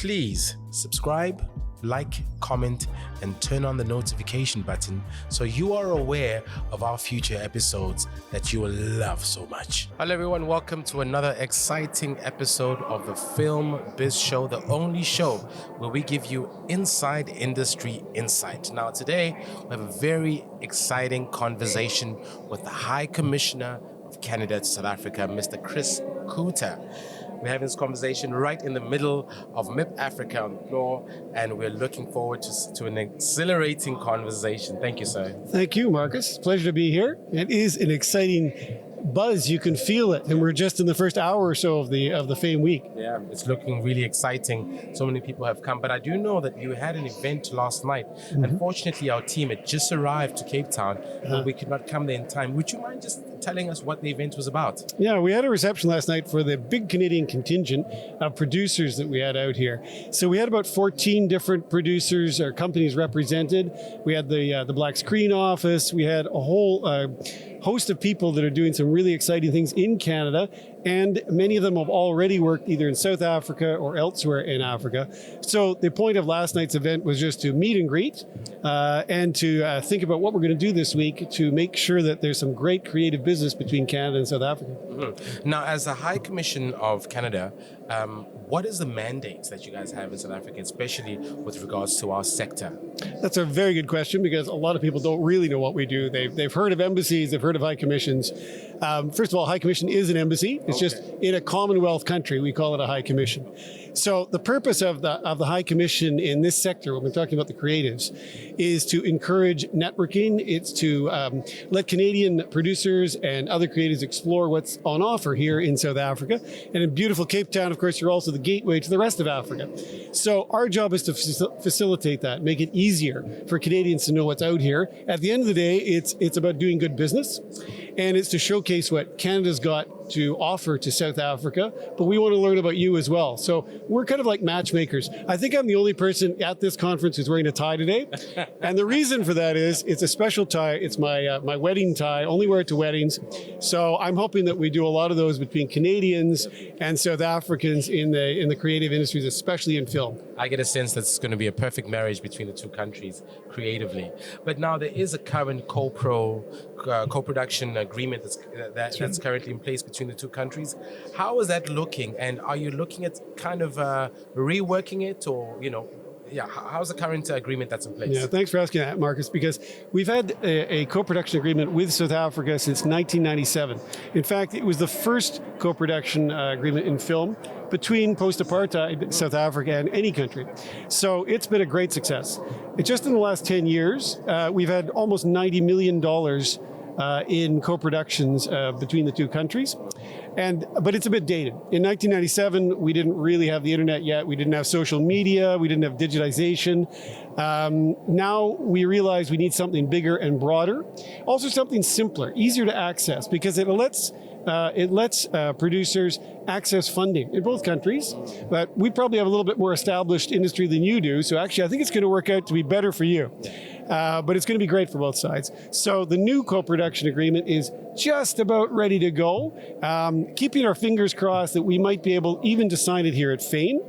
Please subscribe, like, comment, and turn on the notification button so you are aware of our future episodes that you will love so much. Hello everyone, welcome to another exciting episode of the Film Biz Show, the only show where we give you inside industry insight. Now today, we have a very exciting conversation with the High Commissioner of Canada to South Africa, Mr. Cooter. We're having this conversation right in the middle of MIP Africa on the floor, and we're looking forward to an exhilarating conversation. Thank you, sir. Thank you, Marcus. Pleasure to be here. It is an exciting buzz. You can feel it, and we're just in the first hour or so of the FAME week. Yeah, it's looking really exciting. So many people have come, but I do know that you had an event last night. Unfortunately, our team had just arrived to Cape Town, and we could not come there in time. Would you mind just telling us what the event was about? Yeah, we had a reception last night for the big Canadian contingent of producers that we had out here. So we had about 14 different producers or companies represented. We had the Black Screen Office. We had a whole host of people that are doing some really exciting things in Canada, and many of them have already worked either in South Africa or elsewhere in Africa. So the point of last night's event was just to meet and greet and to think about what we're going to do this week to make sure that there's some great creative business between Canada and South Africa. Now, as the High Commission of Canada, what is the mandate that you guys have in South Africa, especially with regards to our sector? That's a very good question, because a lot of people don't really know what we do. They've heard of embassies, they've heard of high commissions. First of all, High Commission is an embassy. It's just in a Commonwealth country, we call it a High Commission. So the purpose of the High Commission in this sector, when we're talking about the creatives, is to encourage networking. It's to let Canadian producers and other creatives explore what's on offer here in South Africa. And in beautiful Cape Town, of course, you're also the gateway to the rest of Africa. So our job is to facilitate that, make it easier for Canadians to know what's out here. At the end of the day, it's about doing good business, and it's to showcase what Canada's got to offer to South Africa, but we want to learn about you as well. So we're kind of like matchmakers. I think I'm the only person at this conference who's wearing a tie today. And the reason for that is it's a special tie. It's my wedding tie. Only wear it to weddings. So I'm hoping that we do a lot of those between Canadians and South Africans in the creative industries, especially in film. I get a sense that it's going to be a perfect marriage between the two countries creatively. But now there is a current co-production agreement that's currently in place between the two countries. How is that looking? And are you looking at kind of reworking it, or, how's the current agreement that's in place? Yeah, thanks for asking that, Marcus, because we've had a co-production agreement with South Africa since 1997. In fact, it was the first co-production agreement in film between post-apartheid South Africa and any country. So it's been a great success. Just in the last 10 years, we've had almost $90 million in co-productions between the two countries. But it's a bit dated. In 1997, we didn't really have the internet yet. We didn't have social media. We didn't have digitization. Now we realize we need something bigger and broader. Also something simpler, easier to access, because it lets producers access funding in both countries. But we probably have a little bit more established industry than you do. So actually, I think it's going to work out to be better for you. But it's going to be great for both sides. So the new co-production agreement is just about ready to go. Keeping our fingers crossed that we might be able even to sign it here at FAME.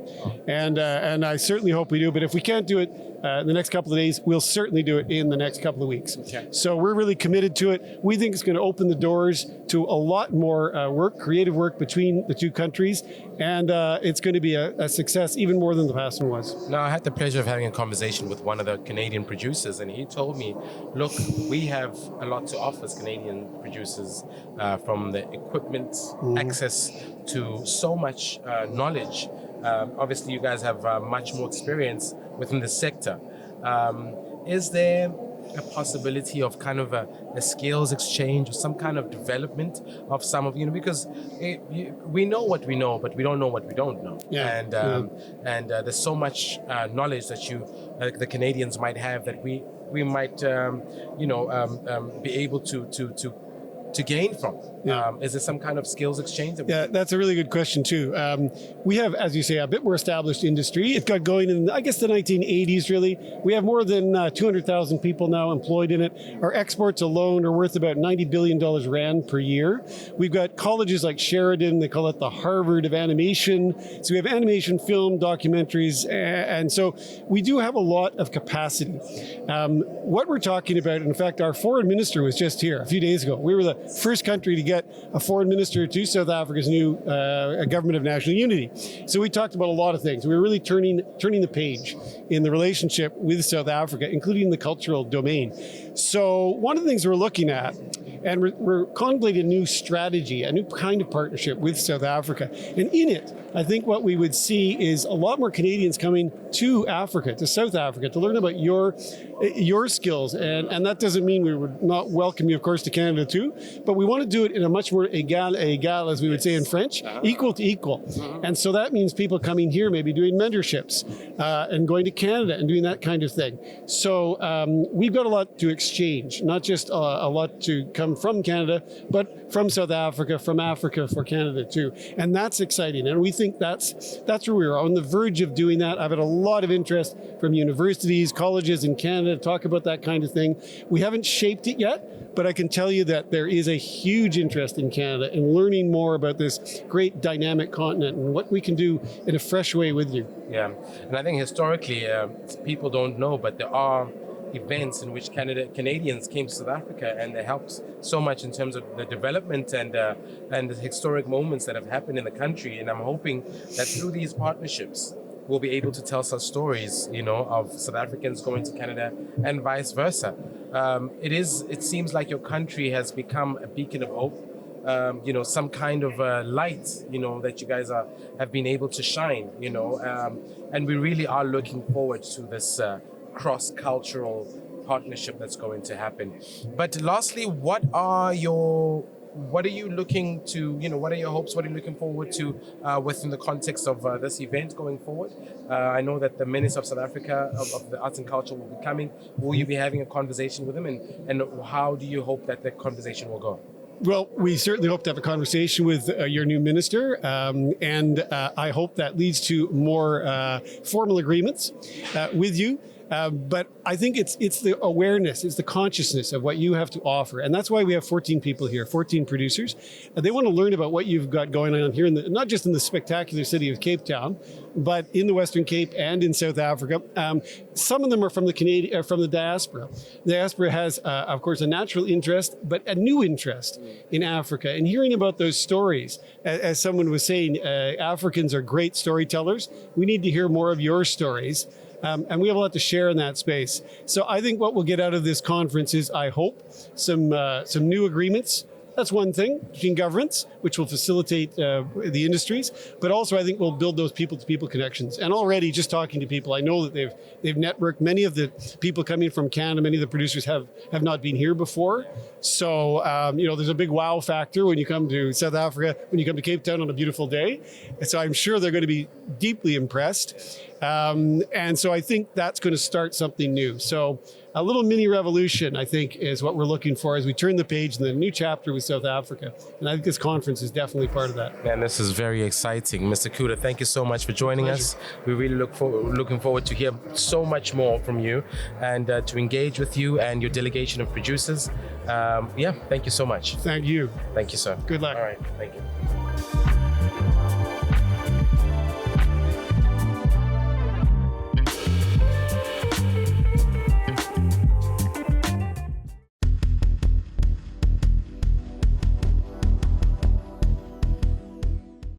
And I certainly hope we do. But if we can't do it in the next couple of days, we'll certainly do it in the next couple of weeks. Okay. So we're really committed to it. We think it's going to open the doors to a lot more creative work between the two countries. And it's going to be a success even more than the past one was. Now, I had the pleasure of having a conversation with one of the Canadian producers, and he told me, look, we have a lot to offer as Canadian producers, from the equipment, access to so much knowledge. Obviously, you guys have much more experience within the sector. Is there a possibility of kind of a skills exchange or some kind of development of some of, because we know what we know, but we don't know what we don't know. Yeah. And there's so much knowledge that the Canadians might have that we might be able to to gain from? Yeah. Is there some kind of skills exchange? Yeah, that's a really good question too. We have, as you say, a bit more established industry. It got going in, I guess, the 1980s, really. We have more than 200,000 people now employed in it. Our exports alone are worth about $90 billion rand per year. We've got colleges like Sheridan, they call it the Harvard of animation. So we have animation, film, documentaries, and so we do have a lot of capacity. What we're talking about, in fact, our foreign minister was just here a few days ago. We were the first country to get a foreign minister to South Africa's new government of national unity. So we talked about a lot of things. We were really turning the page in the relationship with South Africa, including the cultural domain. So one of the things we're looking at, and we're contemplating a new strategy, a new kind of partnership with South Africa. And in it, I think what we would see is a lot more Canadians coming to Africa, to South Africa, to learn about your skills. And that doesn't mean we would not welcome you, of course, to Canada too, but we want to do it in a much more égal, as we would say in French, equal to equal. And so that means people coming here, maybe doing mentorships and going to Canada and doing that kind of thing. So we've got a lot to exchange, not just a lot to come from Canada, but from South Africa, from Africa for Canada too. And that's exciting. And we think that's where we're on the verge of doing that. I've had a lot of interest from universities, colleges in Canada to talk about that kind of thing. We haven't shaped it yet, but I can tell you that there is a huge interest in Canada in learning more about this great dynamic continent and what we can do in a fresh way with you. Yeah, and I think historically, people don't know, but there are events in which Canadians came to South Africa, and they helped so much in terms of the development and the historic moments that have happened in the country. And I'm hoping that through these partnerships, we'll be able to tell such stories, of South Africans going to Canada and vice versa. It seems like your country has become a beacon of hope. Some kind of light, that you guys have been able to shine, and we really are looking forward to this cross-cultural partnership that's going to happen. But lastly, what are you looking to, what are your hopes? What are you looking forward to within the context of this event going forward? I know that the Minister of South Africa of the Arts and Culture will be coming. Will you be having a conversation with him? And how do you hope that the conversation will go? Well, we certainly hope to have a conversation with your new minister, and I hope that leads to more formal agreements with you. But I think it's the awareness, it's the consciousness of what you have to offer. And that's why we have 14 people here, 14 producers. They want to learn about what you've got going on here, not just in the spectacular city of Cape Town, but in the Western Cape and in South Africa. Some of them are from the diaspora. The diaspora has, of course, a natural interest, but a new interest in Africa. And hearing about those stories, as someone was saying, Africans are great storytellers. We need to hear more of your stories. And we have a lot to share in that space. So I think what we'll get out of this conference is, I hope, some new agreements. That's one thing between governments, which will facilitate the industries. But also, I think we'll build those people-to-people connections. And already, just talking to people, I know that they've networked. Many of the people coming from Canada, many of the producers have not been here before. So, there's a big wow factor when you come to South Africa, when you come to Cape Town on a beautiful day. And so I'm sure they're going to be deeply impressed. And so I think that's going to start something new. So a little mini revolution, I think, is what we're looking for as we turn the page in the new chapter with South Africa. And I think this conference is definitely part of that. Man, this is very exciting. Mr. Cooter, thank you so much for joining us. We really looking forward to hear so much more from you and to engage with you and your delegation of producers. Thank you so much. Thank you. Thank you, sir. Good luck. All right, thank you.